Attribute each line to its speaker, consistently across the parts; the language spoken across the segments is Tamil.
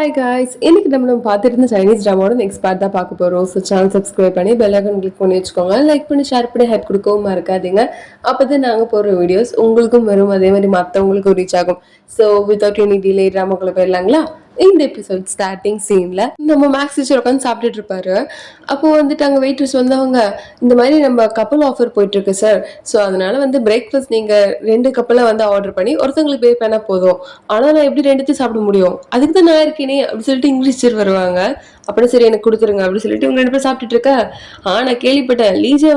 Speaker 1: ஹாய் காய்ஸ், இன்னைக்கு நம்ம பார்த்துட்டு இருந்த சைனீஸ் ட்ராமாவோட நெக்ஸ்ட் பார்ட் தான் பார்க்க போகிறோம். ஸோ சேனல் சப்ஸ்கிரைப் பண்ணி பெல் ஐக்கான் கிளிக் பண்ணி வச்சுக்கோங்க. லைக் பண்ணி ஷேர் பண்ணி ஹெட் கொடுக்கவும் மறக்காதீங்க. அப்போ தான் நாங்கள் போடுற வீடியோஸ் உங்களுக்கும் வரும், அதே மாதிரி மற்றவங்களுக்கும் ரீச் ஆகும். ஸோ வித்தவுட் எனி டிலே ட்ராமாக்குள்ளே போயிடலாங்களா? இந்த எபிசோட் ஸ்டார்டிங் சீன்ல நம்ம மேக்ஸ் டீச்சர் உட்காந்து சாப்பிட்டுட்டு இருப்பாரு. அப்போ வந்துட்டு அங்கே வெயிட்டர்ஸ் வந்தவங்க, இந்த மாதிரி நம்ம கப்பல் ஆஃபர் போயிட்டு இருக்கு சார், ஸோ அதனால பிரேக்ஃபாஸ்ட் நீங்க 2 கப்பலை ஆர்டர் பண்ணி ஒருத்தவங்களுக்கு பே பண்ணா போதும், ஆனா நான் எப்படி 2த்தையும் சாப்பிட முடியும், அதுக்கு தான் நான் இருக்கேனே அப்படின்னு சொல்லிட்டு இங்கிலீஷ் டீச்சர் வருவாங்க. அப்புறம் சரி எனக்கு கொடுத்துருங்க அப்படின்னு சொல்லிட்டு இவங்க 2 பேரும் சாப்பிட்டுட்டு இருக்க. நான் கேள்விப்பட்டேன் லீஜா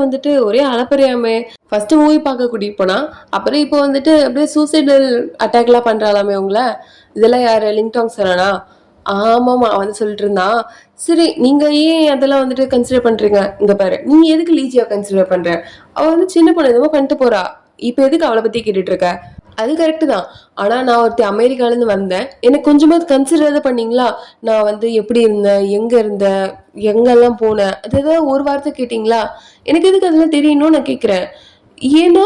Speaker 1: ஒரே அலப்பறையாமே, ஃபர்ஸ்ட் மூவி பார்க்க கூட்டிட்டு போனா, அப்புறம் இப்போ அப்படியே சூசைடல் அட்டாக்லாம் பண்றாளாமே உங்கள. இதெல்லாம் யாரு, லிங்டாங் சாரானா? ஆமாமா, அவன் சொல்லிட்டு இருந்தான். சரி நீங்க ஏன் அதெல்லாம் கன்சிடர் பண்றீங்க? இங்க பாரு, நீ எதுக்கு லீஜியா கன்சிடர் பண்ற? அவ சின்ன பொண்ணு எதுவும் பண்ணிட்டு போறா, இப்ப எதுக்கு அவளை பத்தி கேட்டுட்டு இருக்க? அது கரெக்டு தான், ஆனா நான் ஒருத்தி அமெரிக்காலேருந்து வந்தேன், எனக்கு கொஞ்சமாவது கன்சிடர் தான் பண்ணீங்களா? நான் எப்படி இருந்தேன், எங்க இருந்தேன், எங்கெல்லாம் போனேன், அது ஏதாவது ஒரு வார்த்தை கேட்டீங்களா? எனக்கு எதுக்கு அதெல்லாம் தெரியணும்னு நான் கேட்குறேன். ஏன்னா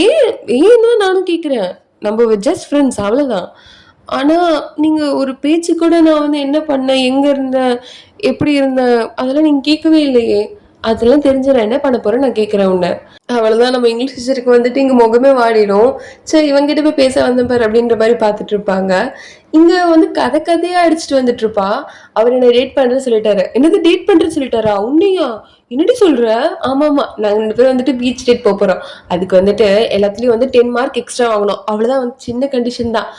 Speaker 1: ஏன் ஏன்னா நானும் கேட்குறேன். நம்ம ஜஸ்ட் ஃப்ரெண்ட்ஸ், அவ்வளோதான். ஆனா நீங்க ஒரு பேச்சு கூட நான் என்ன பண்ணேன், எங்க இருந்தேன், எப்படி இருந்தேன், அதெல்லாம் நீங்க கேட்கவே இல்லையே. அதெல்லாம் தெரிஞ்ச நான் என்ன பண்ண போறேன் நான் கேட்கிறேன் உன்ன. அவ்வளவுதான், நம்ம இங்கிலீஷ் டீச்சருக்கு இங்க முகமே வாடிடும். சரி இவங்கிட்ட போய் பேச வந்த பாரு அப்படின்ற மாதிரி பார்த்துட்டு இருப்பாங்க. இங்க கதை கதையா அடிச்சுட்டு வந்துட்டு இருப்பா. அவர் என்ன டேட் பண்றேன்னு சொல்லிட்டாரு. என்னது டேட் பண்றேன்னு சொல்லிட்டாரா? உன்னையா? என்னடி சொல்ற? ஆமாமா, நாங்க 2 பேரும் பீச் டேட் போறோம். அதுக்கு எல்லாத்துலயும் 10 மார்க் எக்ஸ்ட்ரா வாங்கணும், அவ்வளவுதான். சின்ன கண்டிஷன் தான்.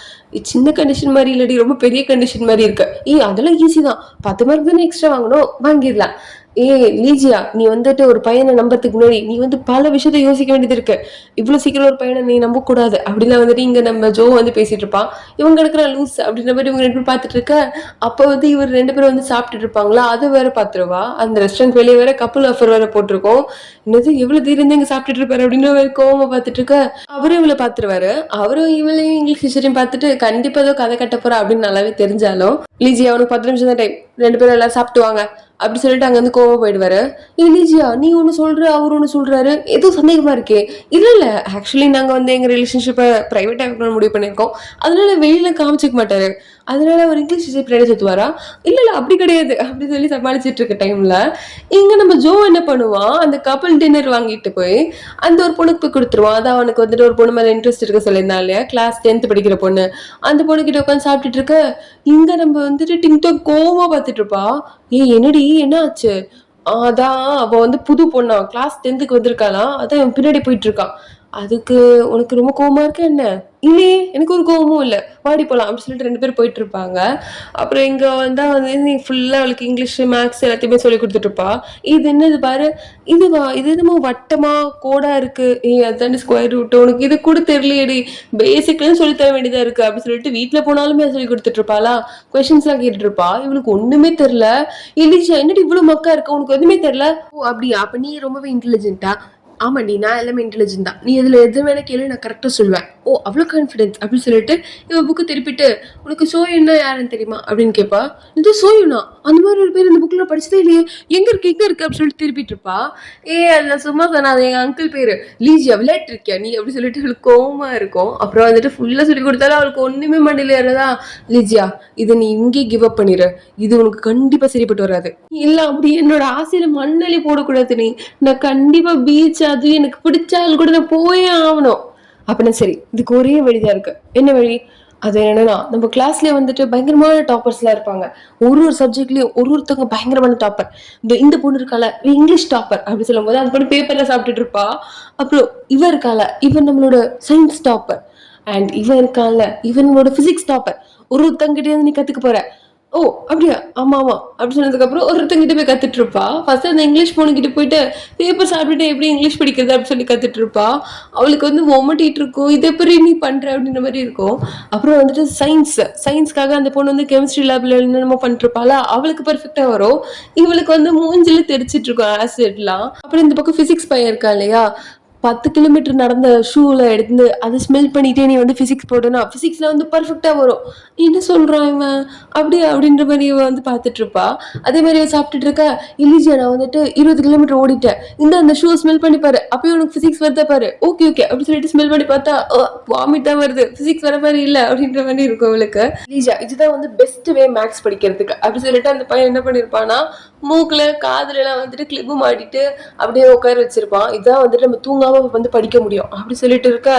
Speaker 1: சின்ன கண்டிஷன் மாதிரி இல்லடி, ரொம்ப பெரிய கண்டிஷன் மாதிரி இருக்கு. அதெல்லாம் ஈஸி தான், 10 மார்க் தானே எக்ஸ்ட்ரா வாங்கணும், வாங்கிடலாம். லீஜியா, நீ ஒரு பையனை நம்பறதுக்கு முன்னாடி நீ பல விஷயத்த யோசிக்க வேண்டியது இருக்கு. இவ்வளவு சீக்கிரம் ஒரு பையனை நீ நம்ப கூடாது அப்படிலாம் இங்க நம்ம ஜோ பேசிட்டு இருப்பான். இவங்க இருக்கிற லூஸ் அப்படின்ற மாதிரி இவங்க 2 பேரும் பார்த்துட்டு இருக்க. அப்ப இவர் 2 பேரும் சாப்பிட்டுட்டு இருப்பாங்களா, அது வேற பாத்துருவா. அந்த ரெஸ்டாரண்ட் வெளியே வேற கப்பல் ஆஃபர் வேற போட்டிருக்கோம். என்னது எவ்வளவு தீரம் இங்க சாப்பிட்டுட்டு இருப்பாரு அப்படின்னு வேற கோவமா பார்த்துட்டு இருக்க. அவரும் இவளை பாத்துருவாரு. அவரும் இவளையும் இங்கிலீஷ் டீச்சரையும் பார்த்துட்டு கண்டிப்பா ஏதோ கதை கட்ட போறா அப்படின்னு நல்லாவே தெரிஞ்சாலும், லீஜியா அவனுக்கு 10 நிமிஷம் தான் டைம், 2 பேரும் எல்லாம் சாப்பிட்டு வாங்க அப்படி சொல்லிட்டு அங்க கோவமா போயிடுவாரு. லீஜியா நீ ஒண்ணு சொல்ற, அவர் ஒண்ணு சொல்றாரு, ஏதோ சந்தேகமா இருக்கே. இல்ல ஆக்சுவலி நாங்க எங்க ரிலேஷன்ஷிப்பை பிரைவேட்டா முடிவு பண்ணிருக்கோம், அதனால வெளியில காமிச்சிக்க மாட்டாரு, அதனால அவர் இங்கிலீஷ் டீச்சர் பின்னாடி சுத்துவாரா? இல்ல அப்படி கிடையாது அப்படி சொல்லி சமாளிச்சுட்டு இருக்க டைம்ல இங்க நம்ம ஜோ என்ன பண்ணுவான், அந்த கப்பல் டின்னர் வாங்கிட்டு போய் அந்த ஒரு பொண்ணுக்கு போய் கொடுத்துருவான். அதான் அவனுக்கு ஒரு பொண்ணு மேல இன்ட்ரெஸ்ட் இருக்க சொல்லியிருந்தான் இல்லையா, கிளாஸ் 10th படிக்கிற பொண்ணு. அந்த பொண்ணு கிட்ட உட்காந்து சாப்பிட்டுட்டு இருக்க. இங்க நம்ம டிங்டோக் கோவமா பார்த்துட்டு இருப்பா. என்னடி என்ன ஆச்சு? அதான் அவ புது பொண்ணா, கிளாஸ் 10th வந்திருக்காளாம், அதான் பின்னாடி போயிட்டு இருக்கான். அதுக்கு உனக்கு ரொம்ப கோவமா இருக்கு என்ன? இல்லையே, எனக்கு ஒரு கோவமும் இல்லை, வாடி போலாம் அப்படின்னு சொல்லிட்டு 2 பேரும் போயிட்டு இருப்பாங்க. அப்புறம் இங்க வந்தா நீ ஃபுல்லா அவளுக்கு இங்கிலீஷ் மேக்ஸ் எல்லாத்தையுமே சொல்லி கொடுத்துட்டு இருப்பா. இது என்னது பாரு, இதுவா, இது என்னமோ வட்டமா கோடா இருக்கு, அதாண்டி ஸ்கொயர் ரூட், உனக்கு இது கூட தெரியலையடி, பேசிக்லாம் சொல்லி தர வேண்டியதா இருக்கு அப்படின்னு சொல்லிட்டு வீட்டுல போனாலுமே சொல்லி கொடுத்துட்டு இருப்பாளா. கொஸ்டின்ஸ் எல்லாம் கேட்டுட்டு இருப்பா. இவனுக்கு ஒண்ணுமே தெரியல. இல்லைச்சா என்னடி இவ்வளவு மக்கா இருக்க, உனக்கு எதுவுமே தெரியல? ஓ அப்படியா, அப்ப நீ ரொம்பவே இன்டெலிஜென்ட்டா? ஆமாண்டி, நான் எல்லாமே இன்டெலிஜென்ட் தான், நீ இதுல எது வேணா கேளு, நான் கரெக்டா சொல்லுவேன். ஓ அவ்வளோ கான்ஃபிடென்ஸ் அப்படின்னு சொல்லிட்டு இவன் புக்கு திருப்பிட்டு, உனக்கு சோயுன்னா யாருன்னு தெரியுமா அப்படின்னு கேட்பா. இது சோயுனா, அந்த மாதிரி ஒரு பேர் இந்த புக்ல படிச்சதே இல்லையே, எங்க இருக்கு அப்படின்னு சொல்லிட்டு திருப்பிட்டு இருப்பா. அதுல சும்மா சொன்னா, அது எங்க அங்கிள் பேரு, லீஜியா, விளையாட்டு இருக்கியா நீ அப்படின்னு சொல்லிட்டு அவளுக்கு கோவமா இருக்கும். அப்புறம் ஃபுல்லா சொல்லி கொடுத்தாலும் அவளுக்கு ஒண்ணுமே மண்டியில ஏறதா. லீஜியா, இதை நீ இங்கே கிவ் அப் பண்ணிடு, இது உனக்கு கண்டிப்பா சரிப்பட்டு வராது. இல்ல அப்படி என்னோட ஆசையில மண்ணலி போடக்கூடாது, நான் கண்டிப்பா பீச் அது எனக்கு பிடிச்சாலும் கூட நான் போயே ஆகணும். அப்படின்னா சரி, இதுக்கு ஒரே வழிதான் இருக்கு. என்ன வழி? அது என்னன்னா, நம்ம கிளாஸ்லயே பயங்கரமான டாப்பர்ஸ் எல்லாம் இருப்பாங்க. ஒரு சப்ஜெக்ட்லயும் ஒருத்தவங்க பயங்கரமான டாப்பர். இந்த பொண்ணு இருக்கால இங்கிலீஷ் டாப்பர் அப்படின்னு சொல்லும் போது அந்த பொண்ணு பேப்பர்ல சாப்பிட்டுட்டு இருப்பா. அப்புறம் இவன் இருக்கால, இவன் நம்மளோட சயின்ஸ் டாப்பர். அண்ட் இவன் இருக்கால, இவனோட பிசிக்ஸ் டாப்பர். ஒருத்தங்கிட்ட நீ கத்துக்க போற. ஓ அப்படியா, ஆமா ஆமா அப்படின்னு சொன்னதுக்கு அப்புறம் ஒருத்தங்கிட்ட போய் கத்துட்டு இருப்பா. ஃபர்ஸ்ட் அந்த இங்கிலீஷ் பொண்ணுகிட்ட போயிட்டு பேப்பர் சாப்பிட்டுட்டு எப்படி இங்கிலீஷ் படிக்கிறது அப்படின்னு சொல்லி கத்துட்டு இருப்பா. அவளுக்கு ஒமட்டிட்டு இருக்கும், இதை எப்படி நீ பண்ற அப்படின்ற மாதிரி இருக்கும். அப்புறம் சயின்ஸ்க்காக அந்த பொண்ணு கெமிஸ்ட்ரி லேப்ல என்னென்னமோ பண்ணிட்டு இருப்பாளா, அவளுக்கு பெர்ஃபெக்டா வரும். இவளுக்கு மூஞ்சில தெரிச்சிட்டு இருக்கும் ஆசிட்லாம். அப்புறம் இந்த பக்கம் பிசிக்ஸ் பையன் இருக்கா இல்லையா, 10 கிலோமீட்டர் நடந்த ஷூல எடுத்து அதை ஸ்மெல் பண்ணிட்டே நீ வந்து பிசிக்ஸ் போட்டோன்னா பிசிக்ஸ்ல வந்து பர்ஃபெக்டா வரும். என்ன சொல்றான் இவன் அப்படி அப்படின்ற மாதிரி இவ வந்து பாத்துட்டு இருப்பா. அதே மாதிரி இவ சாப்பிட்டுட்டு இருக்கா. இல்லிஜியா நான் வந்துட்டு 20 கிலோமீட்டர் ஓடிட்டேன், இந்த அந்த ஷூ ஸ்மெல் பண்ணி பாரு, அப்பயும் உனக்கு பிசிக்ஸ் வருதா பாரு. ஓகே ஓகே அப்படின்னு சொல்லிட்டு ஸ்மெல் பண்ணி பார்த்தா வாமிட் தான் வருது, பிசிக்ஸ் வர மாதிரி இல்ல அப்படின்ற மாதிரி இருக்கும் அவளுக்கு. இல்லிஜியா இதுதான் வந்து பெஸ்ட் வே மேக்ஸ் படிக்கிறதுக்கு அப்படி சொல்லிட்டு அந்த பையன் என்ன பண்ணிருப்பானா மூக்குல காதுல எல்லாம் வந்துட்டு கிளிப்பு மாட்டிட்டு அப்படியே உட்கார வச்சிருப்பான். இதான் வந்துட்டு நம்ம தூங்காம வந்து படிக்க முடியும் அப்படி சொல்லிட்டு இருக்க.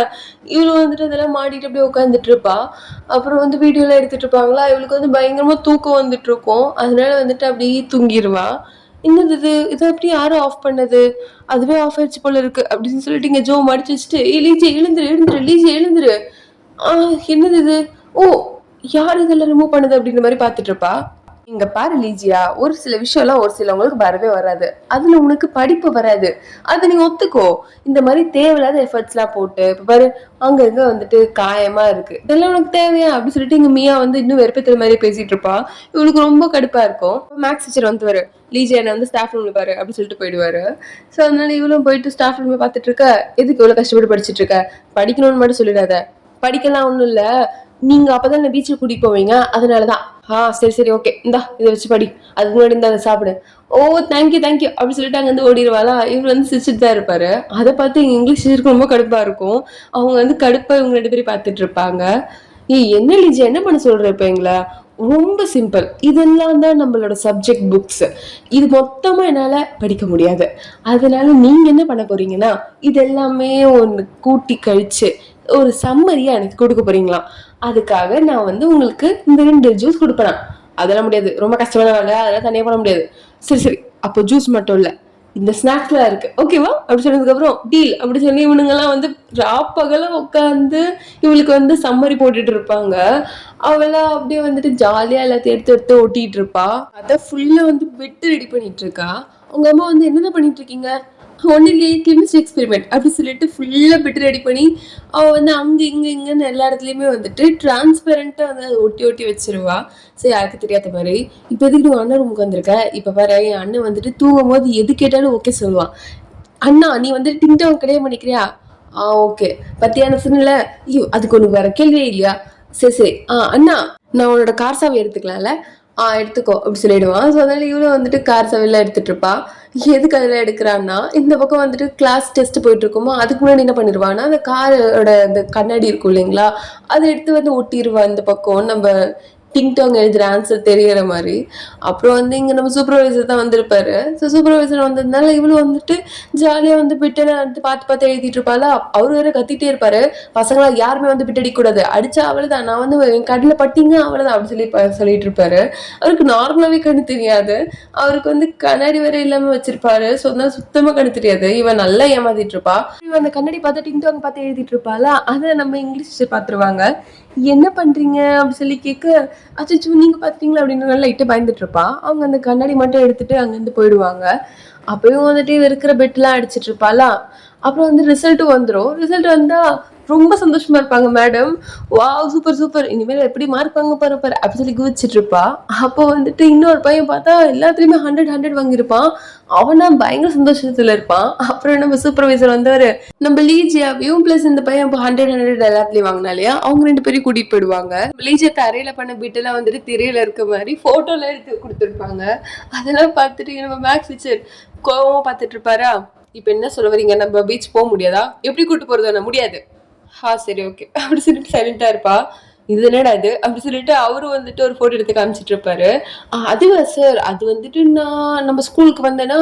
Speaker 1: இவಳು வந்துட்டு அதெல்லாம் மாட்டிட்டு அப்படியே உட்காந்துட்டு இருப்பா. அப்புறம் வந்து வீடியோ எல்லாம் எடுத்துட்டு இருப்பாங்களா, இவளுக்கு வந்து பயங்கரமா தூக்கம் வந்துட்டு இருக்கும். அதனால வந்துட்டு அப்படியே தூங்கிடுவா. என்னது இது இதை எப்படி யாரும் ஆஃப் பண்ணது, அதுவே ஆஃப் ஆயிடுச்சு போல இருக்கு அப்படின்னு சொல்லிட்டு இங்க ஜோ மடிச்சு வச்சுட்டு லீஜி எழுந்துரு எழுந்துரு லீஜி எழுந்துரு. என்னது இது, ஓ யார் இதெல்லாம் ரிமூவ் பண்ணுது அப்படின்ற மாதிரி பாத்துட்டு இருப்பா. இங்க பாரு லீஜியா, ஒரு சில விஷயம் எல்லாம் ஒரு சிலவங்களுக்கு வரவே வராது, அதுல உனக்கு படிப்பு வராது, அது நீ ஒத்துக்கோ. இந்த மாதிரி தேவையில்லாத எஃபர்ட்ஸ் எல்லாம் போட்டு இப்ப பாரு அங்க வந்துட்டு காயமா இருக்கு, இதெல்லாம் உனக்கு தேவையா அப்படின்னு சொல்லிட்டு இங்க மியா வந்து இன்னும் வெறுப்பேத்துற மாதிரி பேசிட்டு இருப்பா. இவளுக்கு ரொம்ப கடுப்பா இருக்கும். மேக்ஸ் டீச்சர் வந்து வரு, லீஜியா என்ன வந்து ஸ்டாஃப் ரூம்ல பாரு அப்படின்னு சொல்லிட்டு போயிடுவாரு. ஸோ அதனால இவளும் போயிட்டு ஸ்டாஃப் ரூம்ல பாத்துட்டு இருக்க. எதுக்கு இவ்வளவு கஷ்டப்பட்டு படிச்சுட்டு இருக்க, படிக்கணும்னு மட்டும் சொல்லிடாத, படிக்கலாம் ஒண்ணும் இல்ல, நீங்க அப்பதான் இந்த பீச்சுக்கு கூட்டிட்டு போவீங்க அதனாலதான். சரி சரி ஓகே இந்தா இதை வச்சு படி, அதுக்கு முன்னாடி இந்த அதை சாப்பிடு. ஓ தேங்க்யூ தேங்க்யூ அப்படி சொல்லிட்டு அங்க வந்து ஓடிடுவாளா. இவர் வந்து சிரிச்சுட்டு தான் இருப்பாரு. அதை பார்த்து இங்கிலீஷ் டீச்சருக்கு ரொம்ப கடுப்பா இருக்கும். அவங்க வந்து கடுப்பா இவங்க 2 பேரும் பார்த்துட்டு இருப்பாங்க. என்ன லிஜி என்ன பண்ண சொல்ற இப்ப எங்களை, ரொம்ப சிம்பிள், இதெல்லாம் தான் நம்மளோட சப்ஜெக்ட் புக்ஸ், இது மொத்தமா என்னால படிக்க முடியாது, அதனால நீங்க என்ன பண்ண போறீங்கன்னா இது எல்லாமே ஒன்று கூட்டி கழிச்சு ஒரு சம்மரியா எனக்கு கொடுக்க போறீங்களா, அதுக்காக நான் வந்து உங்களுக்கு இந்த 2 ஜூஸ் கொடுப்பேன். அதெல்லாம் முடியாது, ரொம்ப கஷ்டமான வேலை, அதெல்லாம் தனியா பண்ண முடியாது. சரி சரி அப்போ ஜூஸ் மட்டும் இல்ல, இந்த ஸ்நாக்ஸ்லாம் இருக்கு ஓகேவா அப்படி சொன்னதுக்கு அப்புறம் டீல் அப்படி சொல்லி இவனுங்க எல்லாம் வந்து ராப்பகல உட்காந்து இவளுக்கு வந்து சம்மரி போட்டுட்டு இருப்பாங்க. அவளா அப்படியே வந்துட்டு ஜாலியா எல்லாத்தையும் எடுத்து எடுத்து ஒட்டிட்டு இருப்பா. அத ஃபுல்லா வந்து பெட்டு ரெடி பண்ணிட்டு இருக்கா. உங்க அம்மா வந்து என்னதான் பண்ணிட்டு இருக்கீங்க, ஒன்னும் இல்லையே கெமிஸ்ட்ரி எக்ஸ்பெரிமெண்ட் அப்படி சொல்லிட்டு ஃபுல்லா பெட்டு ரெடி பண்ணி அவள் வந்து அங்கே இங்கன்னு எல்லா இடத்துலையுமே வந்துட்டு டிரான்ஸ்பெரண்டா வந்து அதை ஒட்டி ஒட்டி வச்சிருவா. சரி யாருக்கு தெரியாத மாதிரி. இப்போ எதுக்கு உன் அண்ணன் ரூமுக்கு வந்திருக்க, இப்போ பாரு என் அண்ணன் வந்துட்டு தூங்கும் போது எது கேட்டாலும் ஓகே சொல்லுவான். அண்ணா நீ வந்துட்டு டிங்டாங் கிடையாது பண்ணிக்கிறியா, ஓகே பத்தியான சொன்னல, ஐயோ அதுக்கு ஒன்று வேற கேள்வியே இல்லையா, சரி சரி அண்ணா நான் உன்னோட கார் சாவி எடுத்துக்கலாம்ல, எடுத்துக்கோ அப்படி சொல்லிடுவான். ஸோ அதனால இவளும் வந்துட்டு கார் சாவியெல்லாம் எடுத்துட்டு இருப்பா. எதுக்கு அதெல்லாம் எடுக்கிறான்னா இந்த பக்கம் வந்துட்டு கிளாஸ் டெஸ்ட் போயிட்டு இருக்குமோ அதுக்கு முன்னாடி என்ன பண்ணிடுவான்னா அந்த காரோட அந்த கண்ணாடி இருக்கும் இல்லைங்களா, அதை எடுத்து வந்து ஒட்டிடுவா இந்த பக்கம் நம்ம டிங்டாங் எழுதுற ஆன்சர் தெரியற மாதிரி. அப்புறம் வந்து இங்க நம்ம சூப்பர்வைசர் தான் வந்திருப்பாரு. ஸோ சூப்பர்வைசர் வந்ததுனால இவளும் வந்துட்டு ஜாலியா வந்து பிட்டெல்லாம் வந்து பார்த்து பார்த்து எழுதிட்டு இருப்பாளா. அவரு வேற கத்திட்டே இருப்பாரு, பசங்களா யாருமே வந்து பிட் அடிக்க கூடாது, அடிச்சா அவ்வளவுதான், நான் வந்து என் கண்ணில் பட்டிங்க அவ்வளவுதான் அப்படி சொல்லிட்டு இருப்பாரு. அவருக்கு நார்மலாவே கண்ணு தெரியாது, அவருக்கு வந்து கண்ணாடி வேற இல்லாம வச்சிருப்பாரு. ஸோ அதனால சுத்தமா கண்ணு தெரியாது. இவன் நல்லா ஏமாத்திட்டு இருப்பா. இவன் அந்த கண்ணாடி பார்த்து டிங்டாங் பார்த்து எழுதிட்டு இருப்பாளா, அதை நம்ம இங்கிலீஷ் பாத்துருவாங்க. என்ன பண்றீங்க அப்படி சொல்லி கேட்க, அச்சோ நீங்க பாத்துட்டீங்களா அப்படின்னு லைட்டா பயந்துட்டு இருப்பா. அவங்க அந்த கண்ணாடி மட்டும் எடுத்துட்டு அங்கிருந்து போயிடுவாங்க. அப்பயும் வந்துட்டு இருக்கிற பெட்லாம் அடிச்சிட்டு இருப்பாளா. அப்புறம் வந்து ரிசல்ட்டும் வந்துடும். ரிசல்ட் வந்தா ரொம்ப சந்தோஷமா இருப்பாங்க மேடம், வா சூப்பர் சூப்பர் இனிமேல் எப்படி மார்க் வாங்க பாரு பாரு அப்படி சொல்லி குதிச்சிட்டு இருப்பா. அப்போ வந்துட்டு இன்னொரு பையன் பார்த்தா எல்லாத்துலயுமே 100 வாங்கியிருப்பான். அவனா பயங்கர சந்தோஷத்துல இருப்பான். அப்புறம் நம்ம சூப்பர்வைசர் வந்தவரு நம்ம லீஜியாவையும் பிளஸ் இந்த பையன் இப்போ 100 எல்லாத்துலயும் வாங்கினா இல்லையா, அவங்க 2 பேரையும் கூட்டிட்டு போயிடுவாங்க. லீஜியா தரையில பண்ண பிட்டெல்லாம் வந்துட்டு திரையில இருக்க மாதிரி போட்டோல எடுத்து கொடுத்துருப்பாங்க. அதெல்லாம் பார்த்துட்டு நம்ம மேக்ஸ் டீச்சர் கோவமா பார்த்துட்டு இருப்பாரா. இப்ப என்ன சொல்ல வரீங்க, நம்ம பீச் போக முடியாதா, எப்படி கூட்டு போறது, முடியாது, சரி ஓகே அப்படி சொல்லிட்டு சைலண்டா இருப்பா. இது என்னடா இது அப்படி சொல்லிட்டு அவரு வந்துட்டு ஒரு போட்டோ எடுத்து காமிச்சிட்டு இருப்பாரு. அதுவா சார், அது வந்துட்டு நான் நம்ம ஸ்கூலுக்கு வந்தேன்னா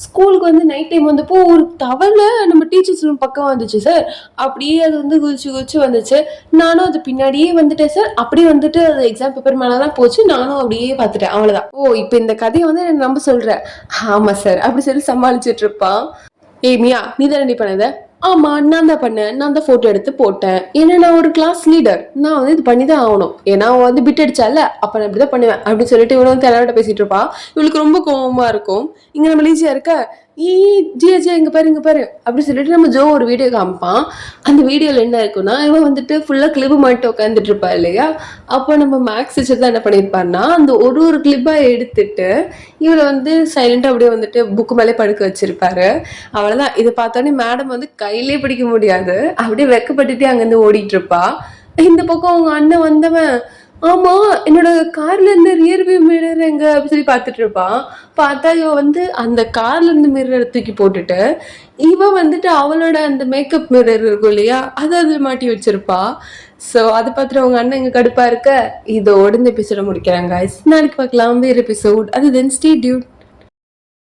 Speaker 1: ஸ்கூலுக்கு வந்து நைட் டைம் வந்தப்போ ஒரு தவளை நம்ம டீச்சர்ஸ் ரூம் பக்கம் வந்துச்சு சார், அப்படியே அது வந்து குதிச்சு குதிச்சு வந்துச்சு, நானும் அது பின்னாடியே வந்துட்டேன் சார், அப்படியே வந்துட்டு அது எக்ஸாம் பேப்பர் மேலதான் போச்சு, நானும் அப்படியே பார்த்துட்டேன் அவ்வளவுதான். இப்ப இந்த கதையை வந்து எனக்கு நம்ப சொல்றேன். ஆமா சார் அப்படி சொல்லி சமாளிச்சுட்டு இருப்பான். மியா நீ தான் ரெடி பண்ணத, ஆமா நான் தான் பண்ணேன், நான் தான் போட்டோ எடுத்து போட்டேன், ஏன்னா நான் ஒரு கிளாஸ் லீடர், நான் வந்து இது பண்ணிதான் ஆகணும், ஏன்னா அவன் வந்து பிட் அடிச்சால அப்ப நான் இப்படிதான் பண்ணுவேன் அப்படின்னு சொல்லிட்டு இவனும் வந்து எல்லார்ட்ட பேசிட்டு இருப்பா. இவளுக்கு ரொம்ப கோபமா இருக்கும். இங்க நம்ம லீஜியா இருக்க, ஜியா ஜியா இங்க பாரு அப்படி சொல்லிட்டு நம்ம ஜோ ஒரு வீடியோ காமிப்பான். அந்த வீடியோல என்ன இருக்குன்னா, இவன் வந்துட்டு ஃபுல்லா கிளிப் மாட்டி உட்காந்துட்டு இருப்பா இல்லையா? அப்போ நம்ம மேக்ஸ் டீச்சர் தான் என்ன பண்ணியிருப்பாருன்னா, அந்த ஒரு கிளிப்பா எடுத்துட்டு இவள வந்து சைலண்டா அப்படியே வந்துட்டு புக்கு மேலே படுக்க வச்சிருப்பாரு. அவ்வளவுதான். இதை பார்த்தோன்னே மேடம் வந்து கையிலே பிடிக்க முடியாது. அப்படியே வெக்கப்பட்டுட்டே அங்கிருந்து ஓடிட்டு இருப்பா. இந்த பக்கம் அவங்க அண்ணன் வந்தவன், ஆமா என்னோட கார்ல இருந்து ரியர் வியூ மிரர் எங்க அப்படின்னு சொல்லி பார்த்துட்டு இருப்பான். பார்த்தா இவ வந்து அந்த கார்ல இருந்து மிரர் தூக்கி போட்டுட்டு இவ வந்துட்டு அவளோட அந்த மேக்கப் மிரர் இருக்கும் இல்லையா, அதை அதுல மாட்டி வச்சிருப்பா. ஸோ அதை பார்த்துட்டு அவங்க அண்ணன் இங்க கடுப்பா இருக்க. இதோட இந்த எபிசோட முடிக்கிறாங்க. நாளைக்கு பார்க்கலாம் வேற எபிசோட். அது தென் ஸ்டே டியூட்.